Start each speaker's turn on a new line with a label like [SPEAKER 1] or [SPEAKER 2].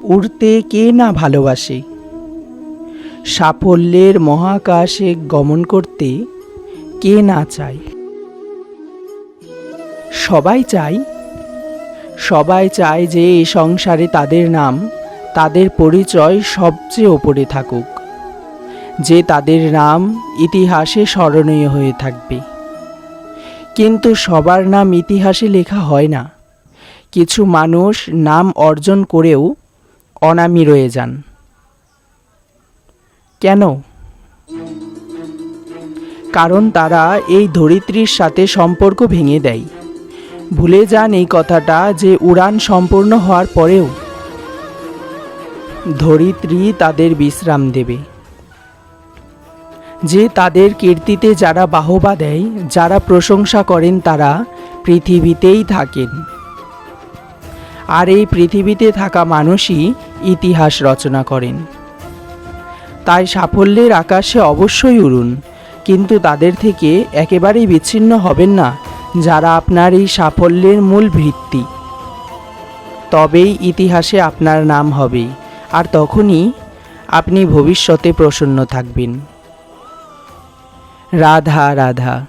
[SPEAKER 1] উড়তে কে না ভালোবাসে, সাফল্যের মহাকাশে গমন করতে কে না চায়। সবাই চায়, সবাই চায় যে এই সংসারে তাদের নাম, তাদের পরিচয় সবচেয়ে ওপরে থাকুক, যে তাদের নাম ইতিহাসে স্মরণীয় হয়ে থাকবে। কিন্তু সবার নাম ইতিহাসে লেখা হয় না। কিছু মানুষ নাম অর্জন করেও অনামী রয়ে যান। কেন? কারণ তারা এই ধরিত্রীর সাথে সম্পর্ক ভেঙে দেয়। ভুলে যান এই কথাটা যে উড়ান সম্পূর্ণ হওয়ার পরেও ধরিত্রী তাদের বিশ্রাম দেবে। যে তাদের কীর্তিতে যারা বাহবা দেয়, যারা প্রশংসা করেন, তারা পৃথিবীতেই থাকেন। আর এই পৃথিবীতে থাকা মানুষই ইতিহাস রচনা করেন। তাই সাফল্যের আকাশে অবশ্যই উড়ুন, কিন্তু তাদের থেকে একেবারেই বিচ্ছিন্ন হবেন না যারা আপনার এই সাফল্যের মূল ভিত্তি। তবেই ইতিহাসে আপনার নাম হবে, আর তখনই আপনি ভবিষ্যতে প্রসন্ন থাকবেন। রাধা রাধা।